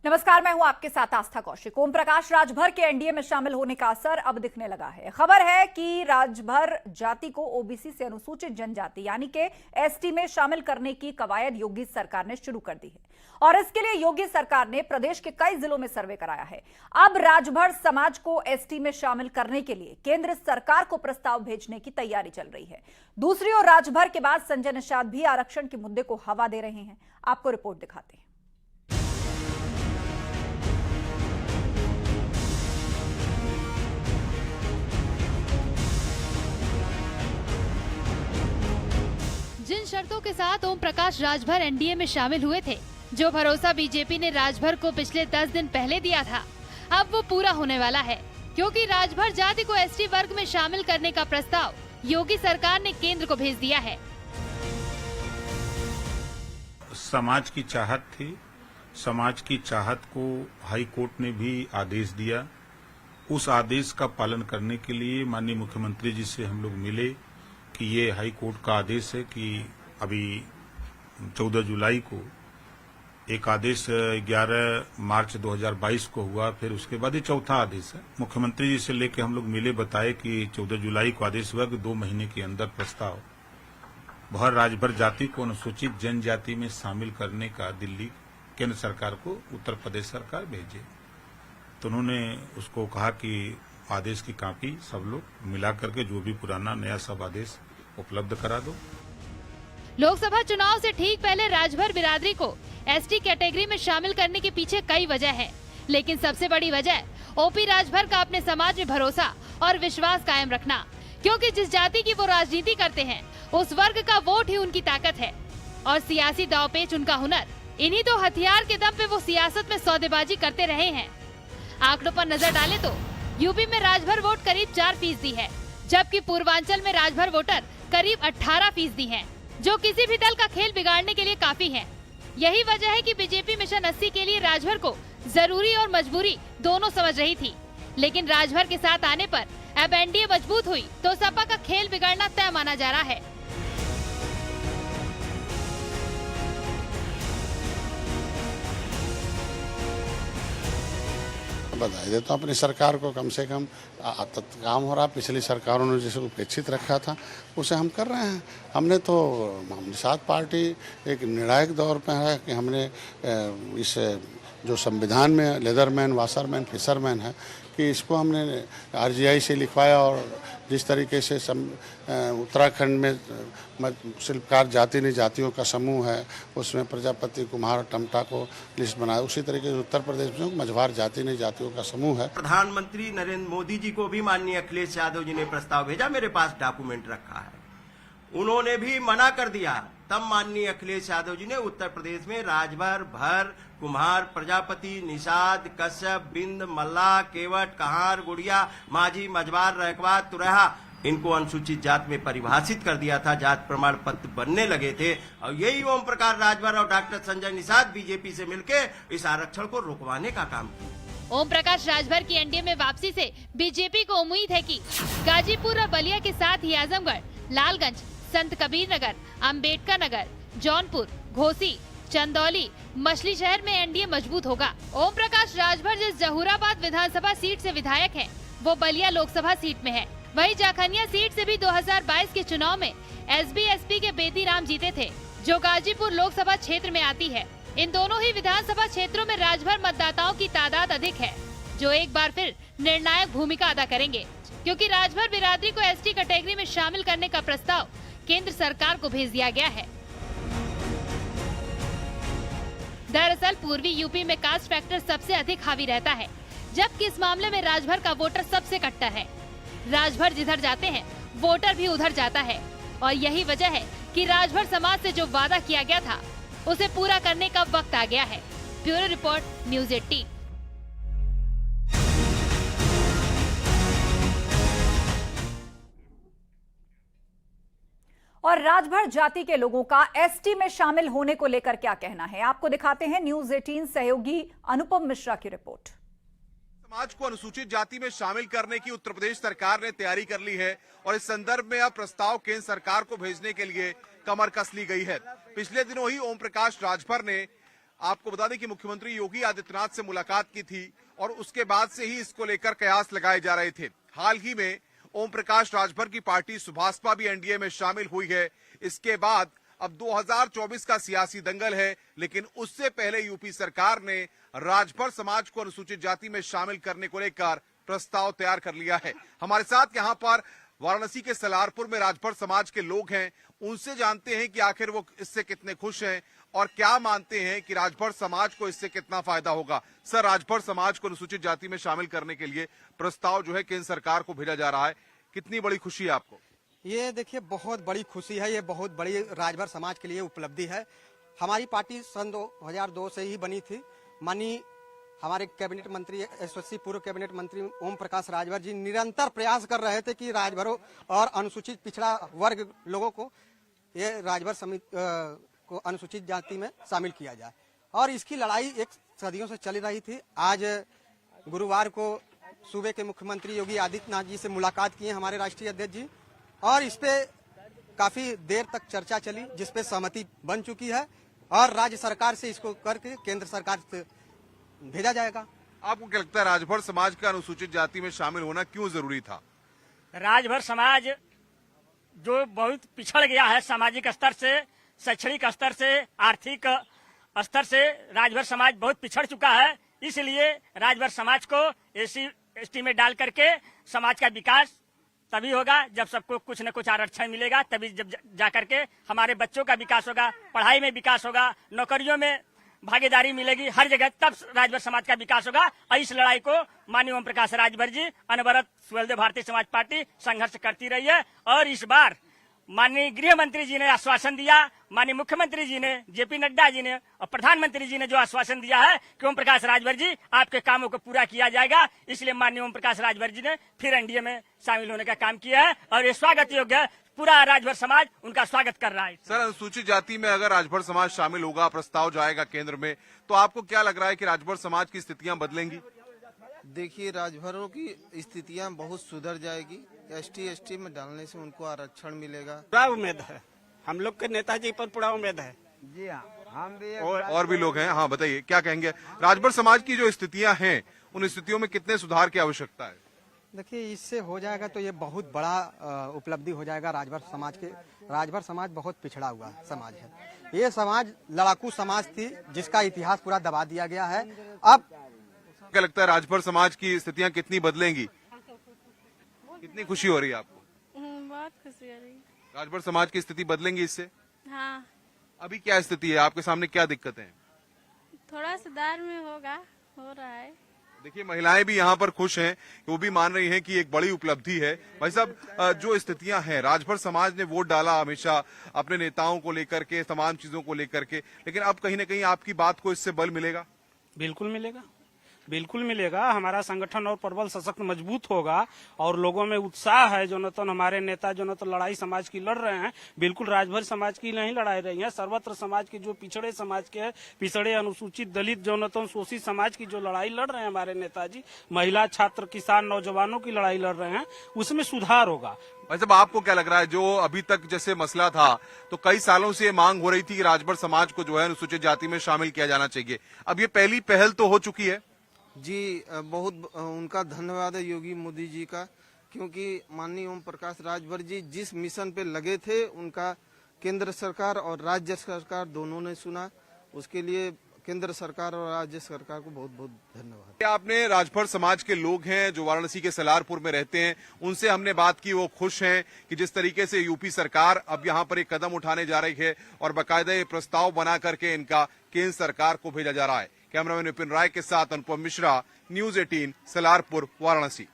नमस्कार, मैं हूं आपके साथ आस्था कौशिक। ओम प्रकाश राजभर के एनडीए में शामिल होने का असर अब दिखने लगा है। खबर है कि राजभर जाति को ओबीसी से अनुसूचित जनजाति यानी कि एसटी में शामिल करने की कवायद योगी सरकार ने शुरू कर दी है और इसके लिए योगी सरकार ने प्रदेश के कई जिलों में सर्वे कराया है। अब राजभर समाज को एसटी में शामिल करने के लिए केंद्र सरकार को प्रस्ताव भेजने की तैयारी चल रही है। दूसरी ओर राजभर के बाद संजय निषाद भी आरक्षण के मुद्दे को हवा दे रहे हैं। आपको रिपोर्ट दिखाते हैं। जिन शर्तों के साथ ओम प्रकाश राजभर एनडीए में शामिल हुए थे, जो भरोसा बीजेपी ने राजभर को पिछले 10 दिन पहले दिया था, अब वो पूरा होने वाला है, क्योंकि राजभर जाति को एसटी वर्ग में शामिल करने का प्रस्ताव योगी सरकार ने केंद्र को भेज दिया है। समाज की चाहत थी, समाज की चाहत को हाई कोर्ट ने भी आदेश दिया। उस आदेश का पालन करने के लिए माननीय मुख्यमंत्री जी से हम लोग मिले कि ये हाई कोर्ट का आदेश है कि अभी 14 जुलाई को एक आदेश 11 मार्च 2022 को हुआ, फिर उसके बाद ये चौथा आदेश है। मुख्यमंत्री जी से लेकर हम लोग मिले, बताए कि 14 जुलाई को आदेश हुआ कि 2 महीने के अंदर प्रस्ताव भर राजभर जाति को अनुसूचित जनजाति में शामिल करने का दिल्ली केंद्र सरकार को उत्तर प्रदेश सरकार भेजे। तो उन्होंने उसको कहा कि आदेश की कॉपी सब लोग मिला करके जो भी पुराना नया सब आदेश उपलब्ध करा दो। लोकसभा चुनाव से ठीक पहले राजभर बिरादरी को एसटी कैटेगरी में शामिल करने के पीछे कई वजह है, लेकिन सबसे बड़ी वजह ओपी राजभर का अपने समाज में भरोसा और विश्वास कायम रखना, क्योंकि जिस जाति की वो राजनीति करते हैं उस वर्ग का वोट ही उनकी ताकत है और सियासी दांवपेच उनका हुनर। इन्हीं तो हथियार के दम पे वो सियासत में सौदेबाजी करते रहे हैं। आंकड़ों पर नजर डालें तो यूपी में राजभर वोट करीब 4% है, जबकि पूर्वांचल में राजभर वोटर करीब 18% हैं, जो किसी भी दल का खेल बिगाड़ने के लिए काफी है। यही वजह है कि बीजेपी मिशन 80 के लिए राजभर को जरूरी और मजबूरी दोनों समझ रही थी, लेकिन राजभर के साथ आने पर अब एनडीए मजबूत हुई तो सपा का खेल बिगाड़ना तय माना जा रहा है। बधाई देता हूँ अपनी सरकार को, कम से कम काम हो रहा। पिछली सरकारों ने जिसे उपेक्षित रखा था उसे हम कर रहे हैं। हमने तो निषाद पार्टी एक निर्णायक दौर पे है कि हमने इस जो संविधान में लेदरमैन, वाशरमैन, फिशरमैन है कि इसको हमने आरजीआई से लिखवाया और जिस तरीके से उत्तराखंड में शिल्पकार जाति ने जातियों का समूह है उसमें प्रजापति, कुम्हार, टमटा को लिस्ट बनाया, उसी तरीके से उत्तर प्रदेश में मझवार जाति ने जातियों का समूह है। प्रधानमंत्री नरेंद्र मोदी जी को भी माननीय अखिलेश यादव जी ने प्रस्ताव भेजा, मेरे पास डॉक्यूमेंट रखा है, उन्होंने भी मना कर दिया। तब माननीय अखिलेश यादव जी ने उत्तर प्रदेश में राजभर, भर, कुम्हार, प्रजापति, निषाद, कश्यप, बिंद, मल्ला, केवट, कहार, गुड़िया, माझी, मझवार, रैकवा, तुरहा, इनको अनुसूचित जात में परिभाषित कर दिया था। जात प्रमाण पत्र बनने लगे थे और यही ओम प्रकाश राजभर और डॉक्टर संजय निषाद बीजेपी से मिलकर इस आरक्षण को रुकवाने का काम किया। ओम प्रकाश राजभर की एनडीए में वापसी से बीजेपी को उम्मीद है कि गाजीपुर और बलिया के साथ ही आजमगढ़, लालगंज, संत कबीर नगर, अम्बेडकर नगर, जौनपुर, घोसी, चंदौली, मछली शहर में एनडीए मजबूत होगा। ओम प्रकाश राजभर जिस जहूराबाद विधानसभा सीट से विधायक हैं, वो बलिया लोकसभा सीट में है। वहीं जाखनिया सीट से भी 2022 के चुनाव में एसबी-एसपी के बेदी राम जीते थे, जो गाजीपुर लोकसभा क्षेत्र में आती है। इन दोनों ही विधानसभा क्षेत्रों में राजभर मतदाताओं की तादाद अधिक है, जो एक बार फिर निर्णायक भूमिका अदा करेंगे, क्योंकि राजभर बिरादरी को एसटी कैटेगरी में शामिल करने का प्रस्ताव केंद्र सरकार को भेज दिया गया है। दरअसल पूर्वी यूपी में कास्ट फैक्टर सबसे अधिक हावी रहता है, जबकि इस मामले में राजभर का वोटर सबसे कट्टर है। राजभर जिधर जाते हैं वोटर भी उधर जाता है और यही वजह है कि राजभर समाज से जो वादा किया गया था उसे पूरा करने का वक्त आ गया है। Bureau report, news 18। और राजभर जाति के लोगों का एसटी में शामिल होने को लेकर क्या कहना है, आपको दिखाते हैं न्यूज़ 18 सहयोगी अनुपम मिश्रा की रिपोर्ट। समाज को अनुसूचित जाति में शामिल करने की उत्तर प्रदेश सरकार ने तैयारी कर ली है और इस संदर्भ में अब प्रस्ताव केंद्र सरकार को भेजने के लिए कमर कस ली गई है। पिछले दिनों ही ओम प्रकाश राजभर ने आपको बता दें कि मुख्यमंत्री योगी आदित्यनाथ से मुलाकात की थी और उसके बाद से ही इसको लेकर कयास लगाए जा रहे थे। हाल ही में ओम प्रकाश राजभर की पार्टी सुभाषपा भी एनडीए में शामिल हुई है। इसके बाद अब 2024 का सियासी दंगल है, लेकिन उससे पहले यूपी सरकार ने राजभर समाज को अनुसूचित जाति में शामिल करने को लेकर प्रस्ताव तैयार कर लिया है। हमारे साथ यहां पर वाराणसी के सलारपुर में राजभर समाज के लोग हैं, उनसे जानते हैं कि आखिर वो इससे कितने खुश हैं और क्या मानते हैं कि राजभर समाज को इससे कितना फायदा होगा। सर, राजभर समाज को अनुसूचित जाति में शामिल करने के लिए प्रस्ताव जो है केंद्र सरकार को भेजा जा रहा है, कितनी बड़ी खुशी है आपको? ये देखिए बहुत बड़ी खुशी है, ये बहुत बड़ी राजभर समाज के लिए उपलब्धि है। हमारी पार्टी सन 2002 से ही बनी थी। माननीय हमारे कैबिनेट मंत्री यशस्वी पूर्व कैबिनेट मंत्री ओम प्रकाश राजभर जी निरंतर प्रयास कर रहे थे कि राजभरों और अनुसूचित पिछड़ा वर्ग लोगों को ये राजभर समिति को अनुसूचित जाति में शामिल किया जाए, और इसकी लड़ाई एक सदियों से चल रही थी। आज गुरुवार को सूबे के मुख्यमंत्री योगी आदित्यनाथ जी से मुलाकात किए हमारे राष्ट्रीय अध्यक्ष जी, और इस पे काफी देर तक चर्चा चली, जिसपे सहमति बन चुकी है और राज्य सरकार से इसको करके केंद्र सरकार से भेजा जाएगा। आपको क्या लगता है राजभर समाज का अनुसूचित जाति में शामिल होना क्यों जरूरी था? राजभर समाज जो बहुत पिछड़ गया है सामाजिक स्तर से, शैक्षणिक स्तर से, आर्थिक स्तर से राजभर समाज बहुत पिछड़ चुका है। इसलिए राजभर समाज को SC/ST में डाल करके समाज का विकास तभी होगा जब सबको कुछ न कुछ आरक्षण मिलेगा, तभी जब जाकर के हमारे बच्चों का विकास होगा, पढ़ाई में विकास होगा, नौकरियों में भागीदारी मिलेगी, हर जगह तब राजभर समाज का विकास होगा। और इस लड़ाई को माननीय ओम प्रकाश राजभर जी अनवरत सुहेलदेव भारतीय समाज पार्टी संघर्ष करती रही है, और इस बार माननीय गृह मंत्री जी ने आश्वासन दिया, माननीय मुख्यमंत्री जी ने, JP नड्डा जी ने और प्रधानमंत्री जी ने जो आश्वासन दिया है कि ओम प्रकाश राजभर जी आपके कामों को पूरा किया जाएगा, इसलिए माननीय ओम प्रकाश राजभर जी ने फिर एनडीए में शामिल होने का काम किया है और ये स्वागत योग्य है। पूरा राजभर समाज उनका स्वागत कर रहा है। सर, अनुसूचित जाति में अगर राजभर समाज शामिल होगा, प्रस्ताव जाएगा केंद्र में, तो आपको क्या लग रहा है कि राजभर समाज की स्थितियां बदलेंगी? देखिए, राजभरों की स्थितियां बहुत सुधर जाएगी। ST/ST में डालने से उनको आरक्षण मिलेगा। पूरा उम्मीद है, हम लोग के नेताजी पर पूरा उम्मीद है। जी हाँ, हम भी और भी लोग हैं। हाँ, बताइए क्या कहेंगे? राजभर समाज की जो स्थितियां हैं, उन स्थितियों में कितने सुधार की आवश्यकता है? देखिए, इससे हो जाएगा तो ये बहुत बड़ा उपलब्धि हो जाएगा राजभर समाज के। राजभर समाज बहुत पिछड़ा हुआ समाज है। ये समाज लड़ाकू समाज थी जिसका इतिहास पूरा दबा दिया गया है। अब क्या लगता है राजभर समाज की स्थितियां कितनी बदलेंगी? कितनी खुशी हो रही है आपको? बहुत खुशी हो रही है। राजभर समाज की स्थिति बदलेंगी इससे? हाँ, अभी क्या स्थिति है, आपके सामने क्या दिक्कतें हैं? थोड़ा सुधार में होगा, हो रहा है। देखिए, महिलाएं भी यहाँ पर खुश हैं, वो भी मान रही हैं कि एक बड़ी उपलब्धि है। भाई साहब, जो स्थितियां हैं, राजभर समाज ने वोट डाला हमेशा अपने नेताओं को लेकर के, तमाम चीजों को लेकर के, लेकिन अब कहीं न कहीं आपकी बात को इससे बल मिलेगा? बिल्कुल मिलेगा, बिल्कुल मिलेगा। हमारा संगठन और प्रबल सशक्त मजबूत होगा और लोगों में उत्साह है। जो न तो हमारे नेता जो न तो लड़ाई समाज की लड़ रहे हैं, बिल्कुल राजभर समाज की नहीं लड़ाई रही है, सर्वत्र समाज की, जो पिछड़े समाज के, पिछड़े अनुसूचित दलित जो न तो शोषित समाज की जो लड़ाई लड़ रहे हैं हमारे नेताजी, महिला, छात्र, किसान, नौजवानों की लड़ाई लड़ रहे हैं, उसमें सुधार होगा। भाई साहब, आपको क्या लग रहा है, जो अभी तक जैसे मसला था, तो कई सालों से ये मांग हो रही थी कि राजभर समाज को जो है अनुसूचित जाति में शामिल किया जाना चाहिए, अब ये पहली पहल तो हो चुकी है? जी, बहुत उनका धन्यवाद है योगी मोदी जी का, क्योंकि माननीय ओम प्रकाश राजभर जी जिस मिशन पे लगे थे, उनका केंद्र सरकार और राज्य सरकार दोनों ने सुना। उसके लिए केंद्र सरकार और राज्य सरकार को बहुत बहुत धन्यवाद। आपने राजभर समाज के लोग हैं जो वाराणसी के सलारपुर में रहते हैं, उनसे हमने बात की, वो खुश हैं कि जिस तरीके से यूपी सरकार अब यहाँ पर एक कदम उठाने जा रही है और बाकायदा ये प्रस्ताव बना करके इनका केंद्र सरकार को भेजा जा रहा है। कैमरामैन विपिन राय के साथ अनुपम मिश्रा, न्यूज 18, सलारपुर, वाराणसी।